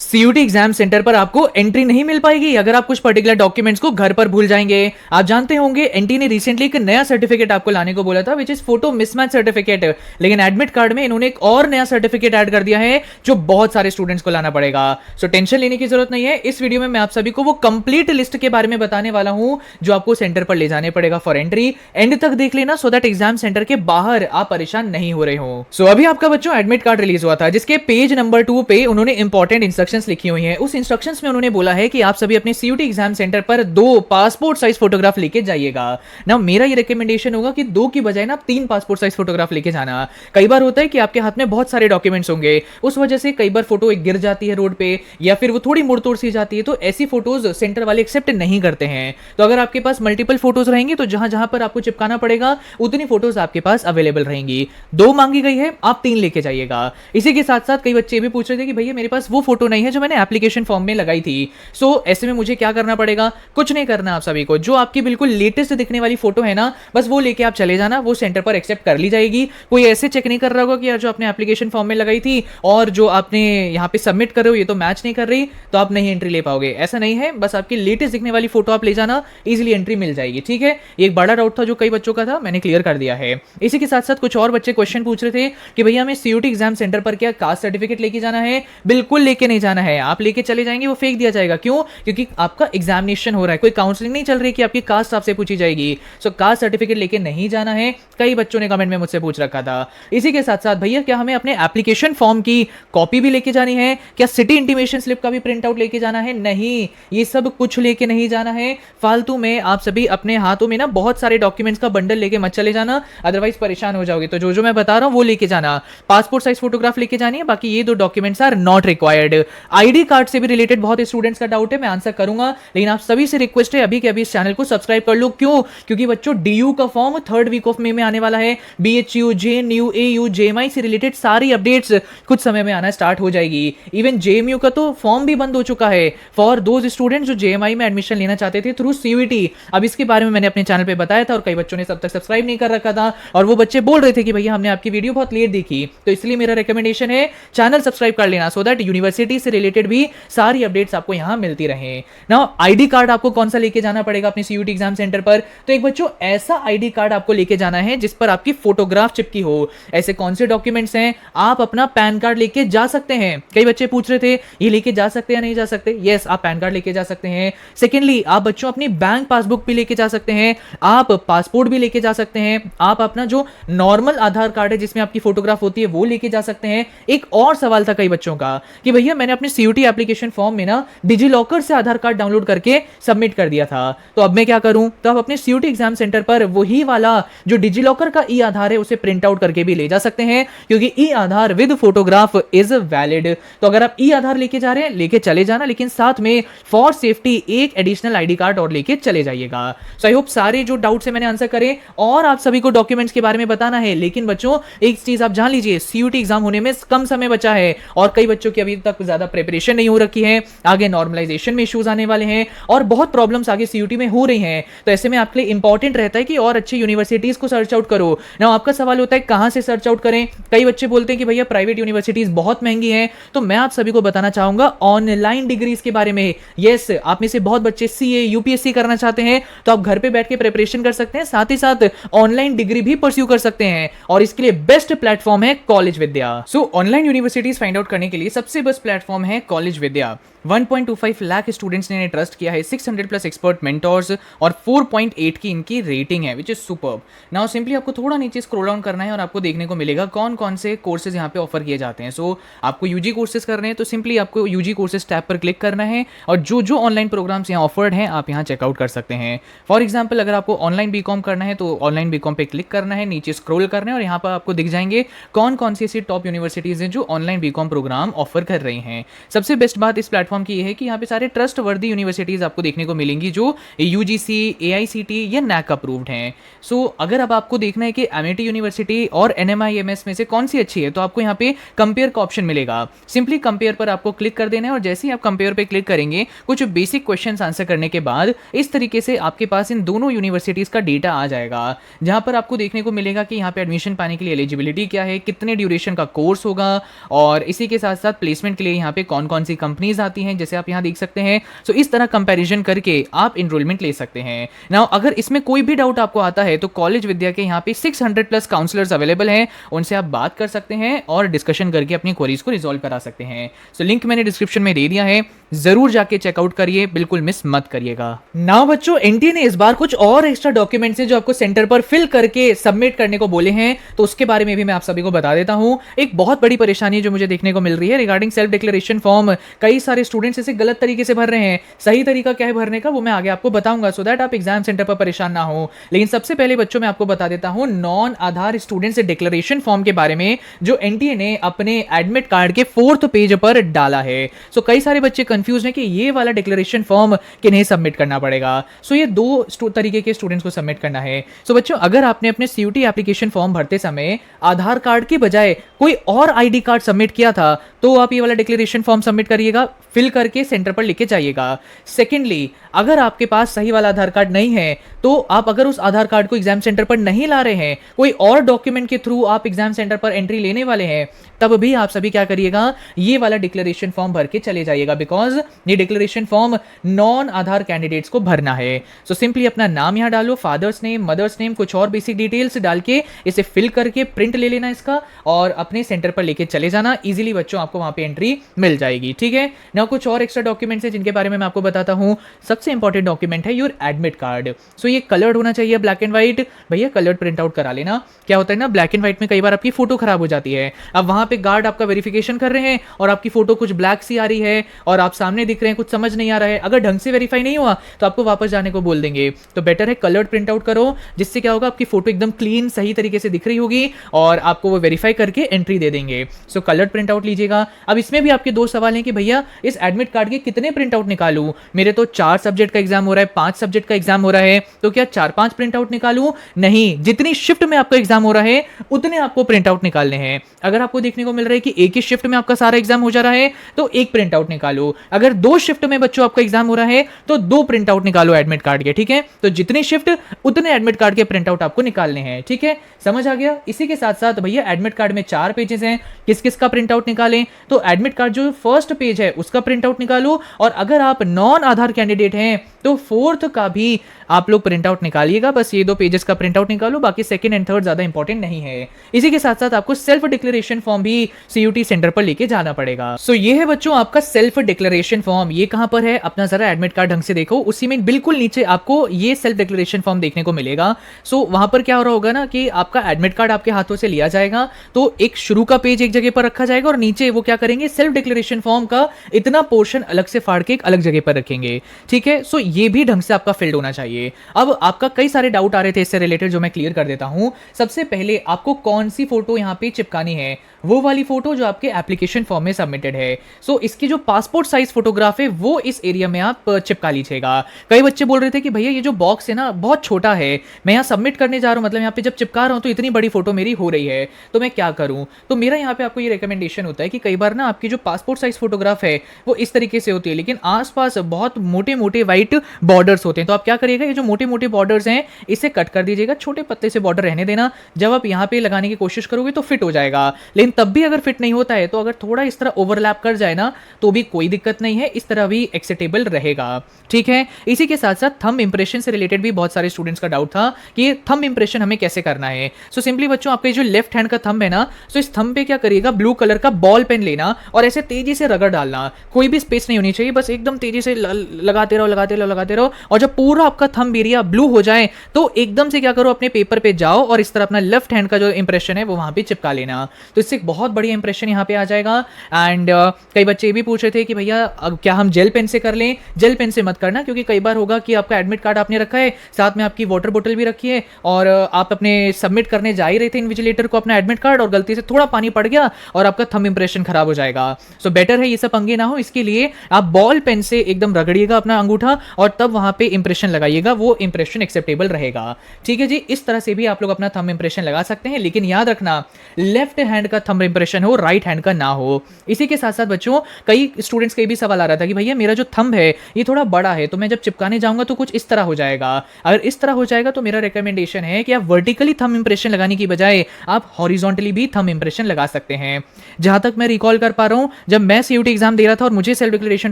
CUT exam centre पर आपको entry नहीं मिल पाएगी अगर आप कुछ पर्टिकुलर डॉक्यूमेंट्स को घर पर भूल जाएंगे। आप जानते होंगे एनटी ने रिसेंटली एक नया सर्टिफिकेट आपको लाने को बोला था, which is photo mismatch certificate, लेकिन एडमिट कार्ड में इन्होंने एक और नया सर्टिफिकेट ऐड कर दिया है जो बहुत सारे स्टूडेंट्स को लाना पड़ेगा। सो टेंशन लेने की जरूरत नहीं है। इस वीडियो में मैं आप सभी को वो कंप्लीट लिस्ट के बारे में बताने वाला हूं जो आपको सेंटर पर ले जाने पड़ेगा फॉर एंट्री। एंड तक देख लेना सो दैट एग्जाम सेंटर के बाहर आप परेशान नहीं हो रहे हो। सो अभी आपका बच्चों एडमिट कार्ड रिलीज हुआ था जिसके पेज नंबर 2 पे उन्होंने इंपॉर्टेंट इंस्ट्रक्शंस लिखी हुई हैं। उस इंस्ट्रक्शंस में उन्होंने बोला है कि आप सभी अपने सीयूटी एग्जाम सेंटर पर 2 पासपोर्ट साइज फोटोग्राफ लेके जाइएगा। ना मेरा ये रिकमेंडेशन होगा कि 2 की बजाय ना 3 पासपोर्ट साइज फोटोग्राफ लेके जाना। कई बार होता है कि आपके हाथ में बहुत सारे डॉक्यूमेंट्स होंगे, उस वजह से कई बार फोटो गिर जाती है रोड पे या फिर वो थोड़ी मुड़ तोड़ सी जाती है, तो ऐसी फोटोज सेंटर वाले एक्सेप्ट नहीं करते हैं। तो अगर आपके पास मल्टीपल फोटोज रहेंगी तो जहां जहां पर आपको चिपकाना पड़ेगा उतनी फोटोज आपके पास अवेलेबल रहेंगी। 2 मांगी गई है, आप 3 लेके जाइएगा। इसी के साथ साथ कई बच्चे भी पूछ रहे थे कि भैया मेरे पास वो फोटो नहीं है जो मैंने एप्लीकेशन फॉर्म में लगाई थी। सो ऐसे में मुझे क्या करना पड़ेगा? कुछ नहीं करना आप सभी को। जो आपकी बिल्कुल लेटेस्ट दिखने वाली फोटो है ना, बस वो लेके आप चले जाना, वो सेंटर पर एक्सेप्ट कर ली जाएगी। कोई ऐसे चेक नहीं कर रहा होगा कि यार जो आपने एप्लीकेशन फॉर्म में लगाई थी और जो आपने यहाँ पे सबमिट कर रहे हो ये तो मैच नहीं कर रही, तो आप नहीं एंट्री ले पाओगे। ऐसा नहीं है, बस आपकी लेटेस्ट दिखने वाली फोटो आप ले जाना, इजीली एंट्री मिल जाएगी। ठीक है, ये एक बड़ा डाउट था जो कई बच्चों का था, मैंने क्लियर कर दिया है। इसी के साथ साथ कुछ और बच्चे क्वेश्चन पूछ रहे थे कि भैया हमें सीयूटी एग्जाम सेंटर पर क्या कास्ट सर्टिफिकेट लेके जाना है? बिल्कुल लेके नहीं जाना है। आप लेके चले जाएंगे वो फेंक दिया जाएगा। क्यों? क्योंकि आपका एग्जामिनेशन हो रहा है, कोई काउंसलिंग नहीं चल रही कि आपकी कास्ट आपसे पूछी जाएगी। सो कास्ट सर्टिफिकेट लेके नहीं जाना है। कई बच्चों ने कमेंट में मुझसे पूछ रखा था। इसी के साथ साथ भैया क्या हमें अपने एप्लीकेशन फॉर्म की कॉपी भी लेके जानी है? क्या सिटी इंटीमेशन स्लिप का भी प्रिंट आउट लेके जाना है? नहीं, ये सब कुछ लेके नहीं जाना है। फालतू में आप सभी अपने हाथों में ना बहुत सारे डॉक्यूमेंट्स का बंडल लेके मत चले जाना, अदरवाइज परेशान हो जाओगे। तो जो जो मैं बता रहा हूं वो लेके जाना। पासपोर्ट साइज फोटोग्राफ लेके जानी है, बाकी ये 2 documents are not required. ID card से भी रिलेटेड बहुत स्टूडेंट्स का डाउट है, मैं आंसर करूंगा, लेकिन आप सभी से रिक्वेस्ट है अभी के अभी इस चैनल को सब्सक्राइब कर लो। क्यों? क्योंकि बच्चों डीयू का form 3rd week of May में आने वाला है। बीएचयू, जेएनयू, एयू, जेएमआई से रिलेटेड सारी अपडेट्स कुछ समय में आना स्टार्ट हो जाएगी। इवन जेएमयू का तो फॉर्म भी बंद हो चुका है फॉर दोज स्टूडेंट्स जो जेएमआई में एडमिशन लेना चाहते थे थ्रू सीयूटी। अब इसके बारे में मैंने अपने चैनल पे बताया था और कई बच्चों ने तब तक सब्सक्राइब नहीं कर रखा था और वो बच्चे बोल रहे थे कि भैया हमने आपकी वीडियो बहुत लेट देखी। तो इसलिए मेरा रिकमेंडेशन है चैनल सब्सक्राइब कर लेना सो दैट यूनिवर्सिटी से रिलेटेड भी सारी अपडेट्स आपको यहां मिलती रहे। नाउ आईडी कार्ड आपको कौन सा लेके जाना पड़ेगा अपने सीयूटी एग्जाम सेंटर पर? तो एक बच्चों ऐसा आईडी कार्ड आपको लेके जाना है जिस पर आपकी फोटोग्राफ चिपकी हो। ऐसे कौन से डॉक्यूमेंट्स हैं? आप अपना पैन कार्ड लेके जा सकते हैं। कई बच्चे पूछ रहे थे ये लेके जा सकते हैं नहीं जा सकते? यस, आप पैन कार्ड लेके जा सकते हैं। सेकेंडली आप बच्चों अपनी बैंक पासबुक भी लेके जा सकते हैं, आप पासपोर्ट भी लेके जा सकते हैं, आप अपना जो नॉर्मल आधार कार्ड है जिसमें आपकी फोटोग्राफ होती है वो लेके जा सकते हैं। एक और सवाल था कई बच्चों का कि भैया मैंने अपने सीयूटी एप्लीकेशन फॉर्म में ना डिजी लॉकर से आधार कार्ड डाउनलोड करके सबमिट कर दिया था, तो अब मैं क्या करूं? तो आप अपने सीयूटी एग्जाम सेंटर पर वही वाला जो डिजी लॉकर का ई आधार है उसे प्रिंट आउट करके भी ले जा सकते हैं, क्योंकि ई आधार विद फोटोग्राफ इज वैलिड। तो अगर आप ई आधार लेके जा रहे हैं लेके चले जाना, लेकिन साथ में फॉर सेफ्टी एक एडिशनल आईडी कार्ड और लेके चले जाइएगा। सो आई होप सारे जो डाउट्स है मैंने आंसर करे और आप सभी को डॉक्यूमेंट्स के बारे में बताना है। लेकिन बच्चों एक चीज आप जान लीजिए, सीयूटी एग्जाम होने में कम समय बचा है और कई बच्चों की अभी तक ज्यादा प्रिपरेशन नहीं हो रखी है। आगे नॉर्मलाइजेशन में इश्यूज आने वाले हैं और बहुत प्रॉब्लम्स आगे सीयूटी में हो रही हैं। तो ऐसे में आपके लिए इंपॉर्टेंट रहता है कि और अच्छी यूनिवर्सिटीज को सर्च आउट करो ना। आपका सवाल होता है कहां से सर्च आउट करें? कई बच्चे बोलते हैं कि भैया प्राइवेट यूनिवर्सिटीज बहुत महंगी हैं, तो मैं आप सभी को बताना चाहूंगा ऑनलाइन डिग्रीज के बारे में। यस, आप में से बहुत बच्चे सीए, यूपीएससी करना चाहते हैं तो आप घर पे बैठ के प्रिपरेशन कर सकते हैं, साथ ही साथ ऑनलाइन डिग्री भी परस्यू कर सकते हैं और इसके लिए बेस्ट प्लेटफॉर्म है college Vidya. So online universities find out करने के लिए सबसे बेस्ट प्लेटफॉर्म है कॉलेज विद्या। 1.25 लाख स्टूडेंट्स ने ट्रस्ट किया है, 600 प्लस एक्सपर्ट मेंटोर्स और 4.8 की इनकी रेटिंग है, which is superb. Now simply आपको थोड़ा नीचे स्क्रॉल डाउन करना है और आपको देखने को मिलेगा कौन कौन से कोर्सेज यहाँ पे ऑफर किए जाते हैं। सो आपको यूजी कोर्सेज करने हैं तो सिंपली आपको यूजी कोर्सेज टैब पर क्लिक करना है और जो जो ऑनलाइन प्रोग्राम्स यहाँ ऑफर्ड हैं आप यहाँ चेकआउट कर सकते हैं। फॉर एग्जाम्पल अगर आपको ऑनलाइन बीकॉम करना है तो ऑनलाइन बीकॉम पे क्लिक करना है, नीचे स्क्रॉल करना है और यहाँ पर आपको दिख जाएंगे कौन कौन सी ऐसी टॉप यूनिवर्सिटीज हैं जो ऑनलाइन बीकॉम प्रोग्राम ऑफर कर रही हैं। सबसे बेस्ट बात इस प्लेटफॉर्म प्लेटफॉर्म की ये है कि यहाँ पे सारे ट्रस्ट वर्दी यूनिवर्सिटीज़ आपको देखने को मिलेंगी जो यूजीसी, एआईसीटी या नैक अप्रूव्ड हैं। सो अगर अब आपको देखना है कि एमआईटी यूनिवर्सिटी और एनएमआईएमएस में से कौन सी अच्छी है, तो आपको यहाँ पे कंपेयर का ऑप्शन मिलेगा। सिंपली कंपेयर पर आपको क्लिक कर देना है और जैसे ही आप कंपेयर पे क्लिक करेंगे, कुछ बेसिक क्वेश्चंस आंसर करने के बाद इस तरीके से आपके पास इन दोनों यूनिवर्सिटीज़ का डेटा आ जाएगा, जहाँ पर आपको देखने को मिलेगा कि यहाँ पे एडमिशन पाने के लिए एलिजिबिलिटी क्या है, कितने ड्यूरेशन का कोर्स होगा, और इसी के साथ साथ प्लेसमेंट के लिए यहाँ पे कौन कौन सी कंपनीज आती हैं, जैसे आप यहाँ देख सकते हैं। सो इस तरह कंपैरिजन करके आप इनरोलमेंट ले सकते हैं। नाउ अगर इसमें कोई भी डाउट आपको आता है तो कॉलेज विद्या के यहाँ पे 600 प्लस काउंसलर्स अवेलेबल हैं, उनसे आप बात कर सकते हैं और डिस्कशन करके अपनी क्वेरीज को रिजॉल्व करा सकते हैं। सो लिंक मैंने डिस्क्रिप्शन में दे दिया है, जरूर जाके चेकआउट करिए, बिल्कुल मिस मत करिएगा। नाउ बच्चों, एनटीए ने इस बार कुछ और एक्स्ट्रा डॉक्यूमेंट्स हैं जो आपको सेंटर पर फिल करके सबमिट करने को बोले हैं, तो उसके बारे में भी मैं आप सभी को बता देता हूं। एक बहुत बड़ी परेशानी जो मुझे देखने को मिल रही है रिगार्डिंग सेल्फ डिक्लेरेशन फॉर्म, कई सारे स्टूडेंट्स इसे गलत तरीके से भर रहे हैं। सही तरीका क्या है भरने का वो मैं आगे आपको बताऊंगा, सो दैट आप एग्जाम सेंटर पर परेशान ना हो। लेकिन सबसे पहले बच्चों मैं आपको बता देता हूं नॉन आधार स्टूडेंट्स डिक्लेरेशन फॉर्म के बारे में, जो एनटीए ने अपने एडमिट कार्ड के 4th पेज पर डाला है। सो कई सारे बच्चे कंफ्यूज हैं कि ये वाला डिक्लेरेशन फॉर्म किन्हें सबमिट करना पड़ेगा। सो ये दो तरीके के स्टूडेंट्स को सबमिट करना है। सो बच्चों, अगर आपने अपने सीयूटी एप्लीकेशन फॉर्म भरते समय आधार कार्ड के बजाय कोई और आईडी कार्ड सबमिट किया था, तो आप ये वाला डिक्लेरेशन फॉर्म सबमिट करिएगा, फिल करके सेंटर पर लेके जाइएगा। सेकेंडली, अगर आपके पास सही वाला आधार कार्ड नहीं है, तो आप अगर उस आधार कार्ड को एग्जाम सेंटर पर नहीं ला रहे हैं, कोई और डॉक्यूमेंट के थ्रू आप एग्जाम सेंटर पर एंट्री लेने वाले हैं, तब भी आप सभी क्या करिएगा, ये वाला डिक्लेरेशन फॉर्म भर के चले जाइएगा, बिकॉज ये डिक्लेरेशन फॉर्म नॉन आधार कैंडिडेट्स को भरना है। सो सिंपली अपना नाम यहां डालो, फादर्स नेम, मदर्स नेम, कुछ और बेसिक डिटेल्स डाल के इसे फिल करके प्रिंट ले लेना इसका और अपने सेंटर पर लेके चले जाना। इजीली बच्चों आपको वहां पे एंट्री मिल जाएगी, ठीक है ना। कुछ और एक्स्ट्रा डॉक्यूमेंट्स हैं जिनके बारे में मैं आपको बताता हूं। सबसे इंपॉर्टेंट डॉक्यूमेंट है योर एडमिट कार्ड। सो ये कलर्ड होना चाहिए, ब्लैक एंड व्हाइट। भैया कलर्ड प्रिंट आउट करा लेना। क्या होता है ना, ब्लैक एंड व्हाइट में कई बार आपकी फोटो खराब हो जाती है। अब वहां पे गार्ड आपका वेरिफिकेशन कर रहे हैं और आपकी फोटो कुछ ब्लैक सी आ रही है और आप सामने दिख रहे हैं, कुछ समझ नहीं आ रहा है, अगर ढंग से वेरीफाई नहीं हुआ तो आपको वापस जाने को बोल देंगे। तो बेटर है कलर्ड प्रिंट आउट करो, जिससे क्या होगा, आपकी फोटो एकदम क्लीन सही तरीके से दिख रही होगी और आपको वो वेरीफाई करके एंट्री दे देंगे। सो कलर्ड प्रिंट आउट लीजिएगा। अब इसमें भी आपके दो सवाल हैं कि भैया इस एडमिट कार्ड के कितने प्रिंट आउट निकालूं, मेरे तो 4 सब्जेक्ट का एग्जाम हो रहा है, 5 सब्जेक्ट का एग्जाम हो रहा है, तो क्या 4-5 प्रिंट आउट निकालूं? नहीं, जितनी शिफ्ट में आपका एग्जाम हो रहा है उतने आपको प्रिंट आउट निकालने हैं। अगर आपको देखने को मिल रहा है कि एक ही शिफ्ट में आपका सारा एग्जाम हो जा रहा है तो एक प्रिंट आउट निकालो। अगर 2 शिफ्ट में बच्चों आपका एग्जाम हो रहा है तो 2 प्रिंट आउट निकालो एडमिट कार्ड के, ठीक है। तो जितनी शिफ्ट उतने एडमिट कार्ड के प्रिंट आउट आपको निकालने हैं, ठीक है, समझ आ गया। इसी के साथ साथ भैया एडमिट कार्ड में 4 पेजेस हैं, किस किस का प्रिंट आउट निकालें, तो एडमिट कार्ड जो फर्स्ट पेज है उसका प्रिंट आउट निकालो, और अगर आप नॉन आधार कैंडिडेट हैं तो 4th का भी आप लोग प्रिंट आउट निकालिएगा। बस ये 2 पेजेस का प्रिंट आउट निकालो, बाकी सेकंड एंड थर्ड ज्यादा इंपॉर्टेंट नहीं है। इसी के साथ साथ आपको सेल्फ डिक्लेरेशन फॉर्म भी सीयूटी सेंटर पर लेके जाना पड़ेगा। सो ये है बच्चों आपका सेल्फ डिक्लेरेशन फॉर्म। ये कहां पर है, अपना जरा एडमिट कार्ड ढंग से देखो, उसी में बिल्कुल नीचे आपको ये सेल्फ डिक्लेरेशन फॉर्म देखने को मिलेगा। सो वहां पर क्या हो रहा होगा ना कि आपका एडमिट कार्ड आपके हाथों से लिया जाएगा, तो एक शुरू का पेज एक जगह पर रखा जाएगा और नीचे वो क्या करेंगे, सेल्फ डिक्लेरेशन फॉर्म का इतना पोर्शन अलग से फाड़ के एक अलग जगह पर रखेंगे, ठीक है। सो ये भी ढंग से आपका फिल्ड होना चाहिए। अब आपका कई सारे डाउट आ रहे थे इससे रिलेटेड, जो मैं क्लियर कर देता हूं। सबसे पहले आपको कौन सी फोटो यहां पे चिपकानी है, वो वाली फोटो जो आपके एप्लीकेशन फॉर्म में सबमिटेड है। सो इसकी जो पासपोर्ट साइज फोटोग्राफ है वो इस एरिया में आप चिपका लीजिएगा। कई बच्चे बोल रहे थे कि भैया ये जो बॉक्स है ना बहुत छोटा है, मैं यहाँ सबमिट करने जा रहा हूँ, मतलब यहाँ पे जब चिपका रहा हूँ तो इतनी बड़ी फोटो मेरी हो रही है, तो मैं क्या करूँ। तो मेरा यहाँ पे आपको ये रिकमेंडेशन होता है कि कई बार ना आपकी जो पासपोर्ट साइज फोटोग्राफ है वो इस तरीके से होती है, लेकिन आसपास बहुत मोटे मोटे व्हाइट बॉर्डर्स होते हैं। तो आप क्या करिएगा, ये जो मोटे मोटे बॉर्डर्स हैं इसे कट कर दीजिएगा, छोटे पत्ते से बॉर्डर रहने देना। जब आप यहाँ पे लगाने की कोशिश करोगे तो फिट हो जाएगा, लेकिन तब भी अगर फिट नहीं होता है तो अगर थोड़ा इस तरह ओवरलैप कर जाए ना तो भी कोई दिक्कत नहीं है, इस तरह भी एक्सेप्टेबल रहेगा, ठीक है। इसी के साथ साथ थंब इंप्रेशन से रिलेटेड भी बहुत सारे स्टूडेंट्स का डाउट था कि ये थंब इंप्रेशन हमें कैसे करना है। सो सिंपली बच्चों आपका जो लेफ्ट हैंड का थंब है ना, सो इस थंब पे क्या करिएगा, ब्लू कलर का बॉल पेन लेना और ऐसे तेजी से रगड़ डालना, कोई भी स्पेस नहीं होनी चाहिए, बस एकदम तेजी से लगाते रहो लगाते रहो लगाते रहो, और जब पूरा आपका थंब एरिया ब्लू हो जाए तो एकदम से क्या करो, अपने पेपर पे जाओ और इस तरह अपना लेफ्ट हैंड का जो इंप्रेशन है वो वहां पे चिपका लेना। तो इससे एक बहुत बढ़िया इंप्रेशन यहाँ पे आ जाएगा। एंड कई बच्चे ये भी पूछ रहे थे कि भैया क्या हम जेल पेन से कर लें। जेल पेन से मत करना, क्योंकि कई बार होगा कि आपका एडमिट कार्ड आपने रखा है, साथ में आपकी वाटर बोतल भी रखी है और आप अपने सबमिट करने जा ही रहे थे इन्विजिलेटर को अपना एडमिट कार्ड, और गलती से थोड़ा पानी पड़ गया और आपका थंब इंप्रेशन खराब हो जाएगा। सो बेटर है ये सब पंगे ना हो, हूँ, इसके लिए आप बॉल पेन से एकदम रगड़िएगा अपना अंगूठा और तब वहां पे इंप्रेशन लगाइएगा, वो इंप्रेशन एक्सेप्टेबल रहेगा। ठीक है जी, इस तरह से भी आप लोग अपना थंब इंप्रेशन लगा सकते हैं, लेकिन याद रखना लेफ्ट हैंड का थंब इंप्रेशन हो, राइट हैंड का ना हो। इसी के साथ साथ बच्चों, कई स्टूडेंट्स का ये भी सवाल आ रहा था कि भैया मेरा जो थंब है ये थोड़ा बड़ा है, तो मैं जब चिपकाने जाऊंगा तो कुछ इस तरह हो जाएगा। अगर इस तरह हो जाएगा तो मेरा रिकमेंडेशन है कि आप वर्टिकली थंब इंप्रेशन लगाने की बजाय आप हॉरिजॉन्टली भी थंब इंप्रेशन लगा सकते हैं। जहां तक मैं रिकॉल कर पा रहा हूं, जब मैं सीयूटी एग्जाम दे रहा था और मुझे सेल्फ डिक्लेरेशन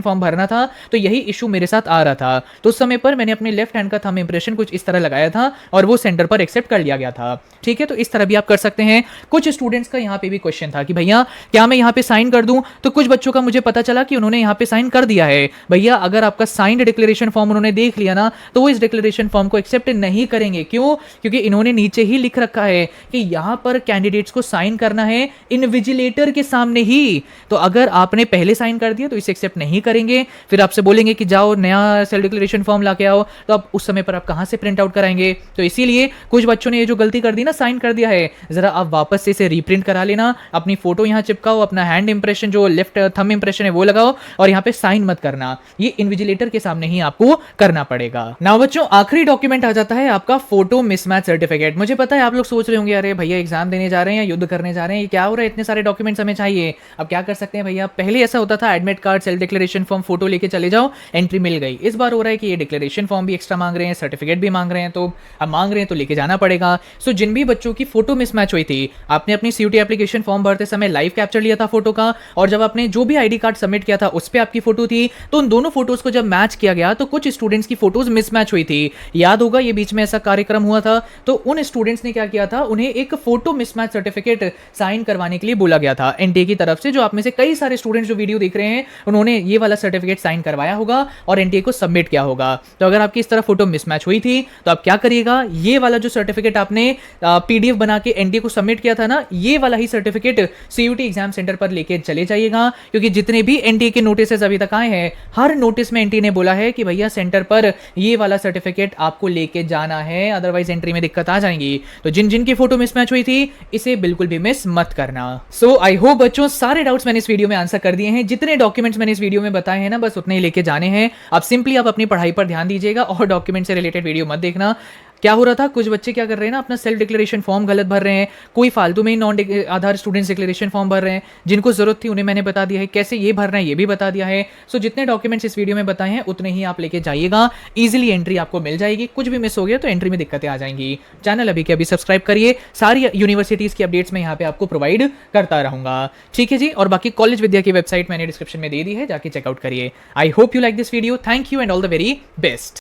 फॉर्म भरना था तो यही इशू मेरे साथ आ रहा था। तो उस समय पर मैंने अपने लेफ्ट हैंड का थंब इंप्रेशन कुछ इस तरह लगाया था और वो सेंटर पर एक्सेप्ट कर लिया गया था। ठीक है, तो इस तरह भी आप कर सकते हैं। कुछ स्टूडेंट्स का यहाँ पे भी क्वेश्चन था कि भैया क्या मैं यहाँ पे साइन कर दूं, तो कुछ बच्चों का मुझे पता चला कि उन्होंने यहाँ पे साइन कर दिया है। भैया अगर आपका साइंड डिक्लेरेशन फॉर्म उन्होंने देख लिया ना, तो वो इस डिक्लेरेशन फॉर्म को एक्सेप्ट नहीं करेंगे। क्यों? क्योंकि इन्होंने नीचे ही लिख रखा है कि यहां पर कैंडिडेट्स को साइन करना है इनविजिलेटर के सामने ही। तो अगर आपने पहले साइन कर दिया तो इसे एक्सेप्ट नहीं करेंगे, फिर आपसे बोलेंगे कि जाओ नया सेल्फ डिक्लेरेशन फॉर्म लाके आओ, तो आप उस समय पर आप कहां से प्रिंट आउट कराएंगे। तो इसीलिए कुछ बच्चों ने ये जो गलती कर दी ना, साइन कर दिया है, जरा आप वापस से इसे रीप्रिंट करा लेना, अपनी फोटो यहां चिपकाओ, अपना हैंड इंप्रेशन जो लेफ्ट थंब इंप्रेशन है वो लगाओ और यहां पे साइन मत करना, ये इन्विजिलेटर के सामने ही आपको करना पड़ेगा। नाउ बच्चों, आखिरी डॉक्यूमेंट आ जाता है आपका फोटो मिसमैच सर्टिफिकेट। मुझे पता है आप लोग सोच रहे होंगे अरे भैया एग्जाम देने जा रहे हैं या युद्ध करने जा रहे हैं, ये क्या हो रहा है, इतने सारे डॉक्यूमेंट्स हमें चाहिए। अब क्या कर सकते हैं भैया, पहले ऐसा होता था admit card, self declaration form, photo लेके चले जाओ, एंट्री मिल गई। इस बार हो रहा है कि ये डिक्लेरेशन फॉर्म भी एक्स्ट्रा मांग रहे हैं, सर्टिफिकेट भी मांग रहे हैं, तो अब मांग रहे हैं तो लेके जाना पड़ेगा। सो जिन भी बच्चों की फोटो मिसमैच हुई थी, आपने अपनी सीयूटी एप्लीकेशन फॉर्म भरते समय लाइव कैप्चर लिया था फोटो का, और जब आपने जो भी आईडी कार्ड सबमिट किया था उस पे आपकी फोटो थी, तो उन दोनों फोटोज को जब मैच किया गया तो कुछ स्टूडेंट्स की फोटोज मिसमैच हुई थी। याद होगा ये बीच में ऐसा कार्यक्रम हुआ था, तो उन स्टूडेंट्स ने क्या किया था, उन्हें एक फोटो मिसमैच सर्टिफिकेट साइन करवाने के लिए बोला गया था एनटीए की तरफ से। जो आप में से कई सारे स्टूडेंट्स जो वीडियो देख रहे हैं उन्होंने ये वाला सर्टिफिकेट साइन करवाया होगा और एनटीए को सबमिट किया होगा। तो अगर आपकी इस तरह फोटो मिसमैच हुई थी तो आप क्या करिएगा, ये वाला जो सर्टिफिकेट आपने पीडीएफ बना के एनटीए को सबमिट किया था ना, ये वाला ही सर्टिफिकेट सीयूटी एग्जाम सेंटर पर लेके चले जाइएगा। क्योंकि जितने भी एनटीए के नोटिस अभी तक आए हैं, हर नोटिस में एनटीए ने बोला है कि भैया सेंटर पर ये वाला सर्टिफिकेट आपको लेके जाना है, अदरवाइज एंट्री में दिक्कत आ जाएंगी। तो जिन जिन की फोटो मिसमैच हुई थी इसे बिल्कुल भी मिस मत करना। सो आई होप बच्चों सारे डाउट्स मैंने इस वीडियो में आंसर कर दिए हैं। जितने डॉक्यूमेंट्स मैंने इस वीडियो में बताए हैं ना, बस उतने ही लेके जाने हैं। आप सिंपली आप अपनी पढ़ाई पर ध्यान दीजिएगा और डॉक्यूमेंट से रिलेटेड वीडियो मत देखना। क्या हो रहा था, कुछ बच्चे क्या कर रहे हैं ना, अपना सेल्फ डिक्लेरेशन फॉर्म गलत भर रहे हैं, कोई फालतू में ही नॉन आधार स्टूडेंट्स डिक्लेरेशन फॉर्म भर रहे हैं। जिनको जरूरत थी उन्हें मैंने बता दिया है कैसे ये भरना है, ये भी बता दिया है। सो जितने डॉक्यूमेंट्स इस वीडियो में बताए हैं उतने ही आप लेके जाइएगा, इजीली एंट्री आपको मिल जाएगी। कुछ भी मिस हो गया तो एंट्री में दिक्कतें आ जाएंगी। चैनल अभी के अभी सब्सक्राइब करिए, सारी यूनिवर्सिटीज की अपडेट्स मैं यहाँ पे आपको प्रोवाइड करता रहूंगा। ठीक है जी, और बाकी कॉलेज विद्या की वेबसाइट मैंने डिस्क्रिप्शन में दे दी है, जाके चेकआउट करिए। I hope you like this video. Thank you and all the very best.